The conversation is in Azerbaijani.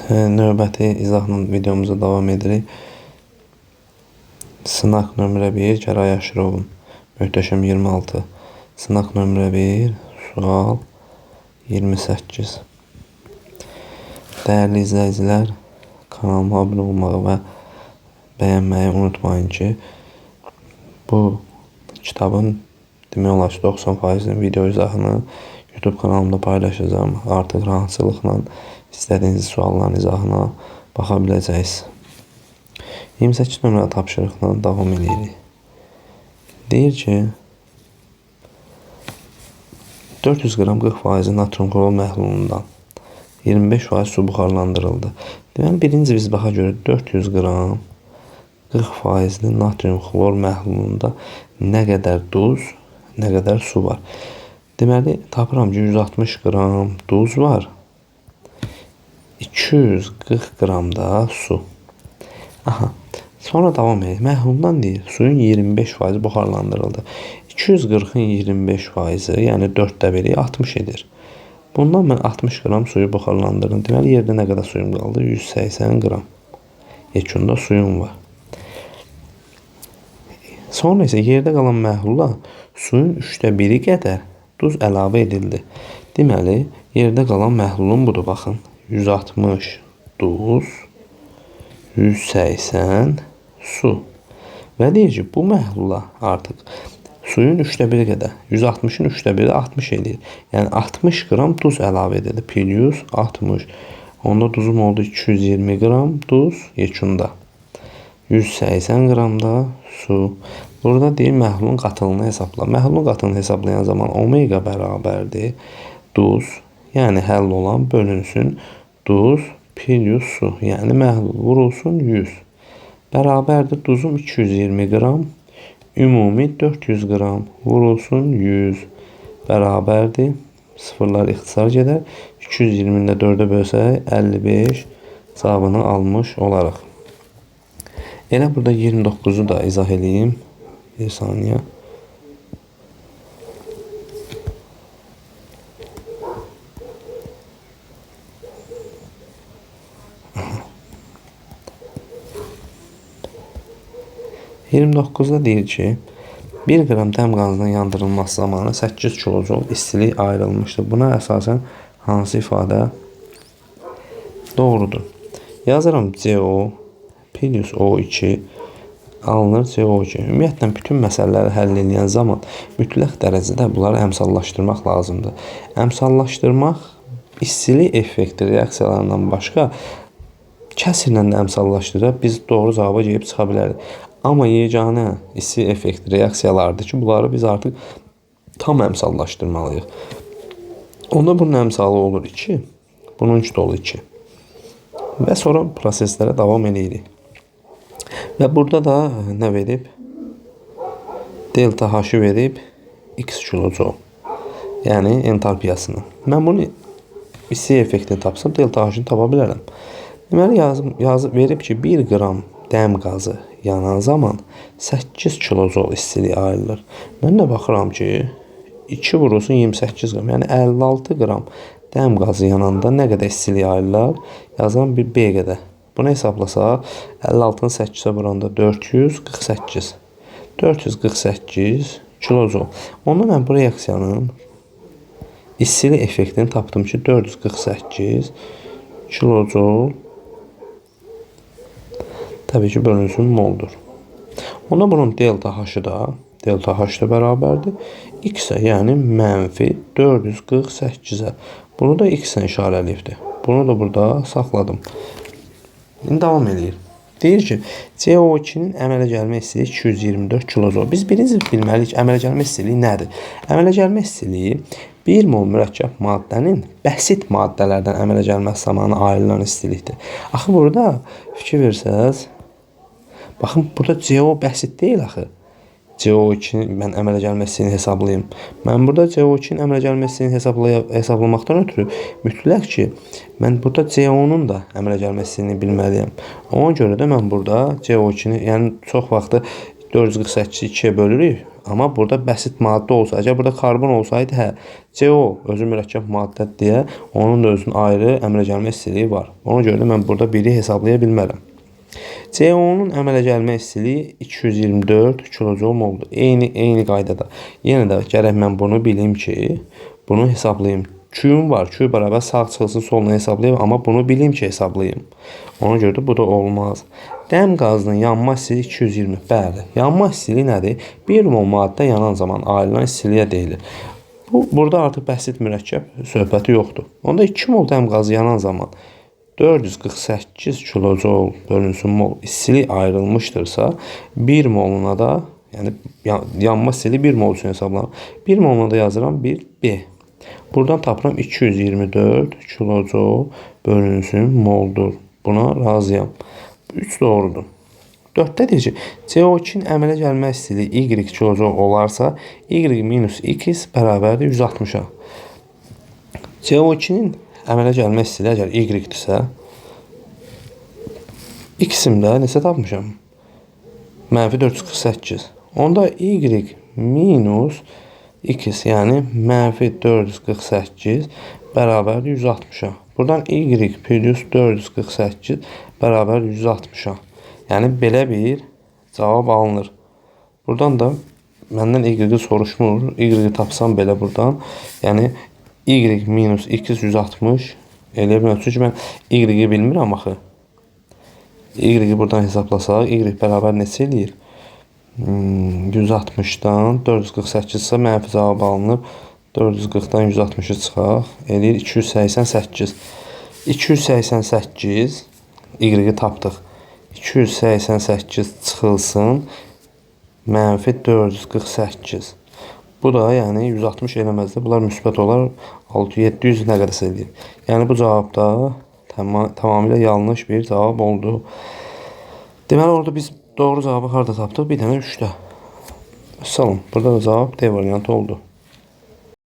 Növbəti izahla videomuza davam edirik. Sınaq nömrə 1, Gəray Aşırovun Möhtəşəm 26. Sınaq nömrə 1, sual 28. Dəyərli izləyicilər, kanalıma abunə olmağı və bəyənməyi unutmayın ki, bu kitabın demək olar ki 90% video izahını YouTube kanalımda paylaşacağım. Artıq rahatçılıqla istədiyiniz sualların izahına baxa biləcəksiniz. 28 nömrə tapşırıqla davam edirik. Deyir ki, 400 qram 40% natrium klor məhlulundan 25% su buxarlandırıldı. Deməli, birinci biz baxa görə 400 qram 40% natrium klor məhlulunda nə qədər duz, nə qədər su var. Deməli, tapıram ki, 160 qram duz var. 240 qram da su. Aha. Sonra davam edir. Məhluldan deyir, suyun 25% buxarlandırıldı. 240-ın 25%, yəni 4də biri 60 edir. Bundan mən 60 qram suyu buxarlandırdım. Deməli, yerdə nə qədər suyum qaldı? 180 qram. Yekunda suyum var. Sonra isə yerdə qalan məhlula suyun 3də biri qədər duz əlavə edildi. Deməli, yerdə qalan məhlulun budur, baxın. 160 duz, 180 su. Və deyir ki, bu məhlula artıq suyun 3də biri qədər, 160-ın 3də biri 60 edir. Yəni 60 qram duz əlavə edildi. Plus 60. Onda duzum oldu 220 qram duz yekunda. 180 qram da su. Burada deyir, məhlulun qatılığını hesabla. Məhlulun qatılığını hesablayan zaman omega bərabərdir duz, yəni həll olan bölünsün duz plus su, yəni məhlul vurulsun 100. Bərabərdir duzum 220 qram, ümumi 400 qram vurulsun 100. Bərabərdir, sıfırlar ixtisar gedər. 220-ni də 4-ə bölsək 55 cavabını almış olaraq. Elə burada 29-u da izah edeyim. Bir saniyə. Da deyir ki, 1 qram dəm qazından yandırılması zamanı 8 kilojol istilik ayrılmışdır. Buna əsasən hansı ifadə doğrudur? Yazıram CO plus O2 alınır CO2. Ümumiyyətlə, bütün məsələləri həll edən zaman mütləq dərəcədə bunları əmsallaşdırmaq lazımdır. Əmsallaşdırmaq istilik effekti reaksiyalarından başqa kəsrlə də əmsallaşdırıb biz doğru cavaba gəlib çıxa bilərik. Amma yeganə istilik effekti reaksiyalardır ki, bunları biz artıq tam əmsallaşdırmalıyıq. Onda bunun əmsalı olur 2, bununki də olur 2. Və sonra proseslərə davam edirik. Və burada da nə verib? Delta H-ı verib x kilojol. Yəni entalpiyasını. Mən bunu istilik effektini tapsam, delta H-ını tapa bilərəm. Deməli, yazıb verib ki, 1 qram dəm qazı yanan zaman 8 kilojol istilik ayrılır. Mən də baxıram ki, 2 vurulsun 28 qram, yəni 56 qram dəm qazı yananda nə qədər istilik ayrılır? Yazıram bir B qədər. Bunu hesablasaq, 56-nı 8-ə vuranda 448. 448 kilojol. Onda mən bu reaksiyanın istilik effektini tapdım ki, 448 kilojol təbii ki, bölünsün moldur. Onda bunun delta H-ı da bərabərdir x-ə, yəni mənfi 448-ə. Bunu da x-ə işarəliyibdir. Bunu da burada saxladım. İndi davam edir. Deyir ki, CO2-nin əmələ gəlmə istiliyi 224 kilojol. Biz birinci bilməliyik ki, əmələ gəlmə istiliyi nədir? Əmələ gəlmə istiliyi 1 mol mürəkkəb maddənin bəsit maddələrdən əmələ gəlməsi zamanı ayrılan istilikdir. Axı burada fikir versəz, baxın, burada CO bəsit deyil axı. CO2-nin mən əmələ gəlmə istiliyini hesablayayım. Mən burada CO2-nin əmələ gəlmə istiliyini hesablamaqdan ötürü mütləq ki, mən burada CO-nun da əmələ gəlmə istiliyini bilməliyəm. Ona görə də mən burada CO2-ni, yəni çox vaxtı 448-i 2-yə bölürük. Amma burada bəsit maddə olsa, əgər burada karbon olsaydı, hə, CO özü mürəkkəb maddədir deyə onun da özünün ayrı əmələ gəlmə istiliyi var. Ona görə də mən burada biri hesablaya bilmərəm. CO-nun əmələ gəlmə istiliyi 224 kilojoule moldur. Eyni qaydada. Yenə də gərək mən bunu bilim ki, bunu hesablayım. Q var. Q bərabər sağ çıxılsın soluna hesablayayım. Amma bunu bilim ki hesablayayım. Ona görə də bu da olmaz. Dəm qazının yanma istiliyi 220. Bəli. Yanma istiliyi nədir? 1 mol maddə yanan zaman ayrılan istiliyə deyilir. Burada artıq bəsit mürəkkəb söhbəti yoxdur. Onda 2 mol dəm qazı yanan zaman 448 kilojoule bölünsün mol istilik ayrılmışdırsa, 1 moluna da, yəni yanma istiliyi 1 mol üçün hesablanır. 1 moluna da yazıram 1B. Buradan tapıram 224 kilojoule bölünsün moldur. Buna razıyam. 3 doğrudur. 4-də deyir ki, CO2-nin əmələ gəlmə istiliyi Y kilojoule olarsa, Y minus X bərabərdir 160-a. CO2-nin əmələ gəlmə istiliyi əgər Y-dirsə, X-imdə neçə tapmışam? Mənfi 448. Onda Y minus X, yəni mənfi 448 bərabərdir 160-a. Buradan Y plus 448 bərabər 160-a. Yəni belə bir cavab alınır. Buradan da məndən Y soruşmur. Y tapsam belə buradan, yəni Y minus X 160 elə bilməm. Çünki mən Y bilmirəm axı. Y buradan hesablasaq, Y bərabər neçə eləyir? 160-dan 448 ise mənfi cavab alınıb. 440-dan 160-ı çıxaq. Eləyir 288. 288 Y tapdıq. 288 çıxılsın mənfi 448. Bu da yəni 160 eləməzdir. Bunlar müsbət olar. 700 nə qədərsə eləyir. Yəni bu cavabda tamamilə yanlış bir cavab oldu. Deməli orada biz doğru cavabı harda tapdıq? Bir dənə 3-də. Salam. Burada da cavab D variantı oldu.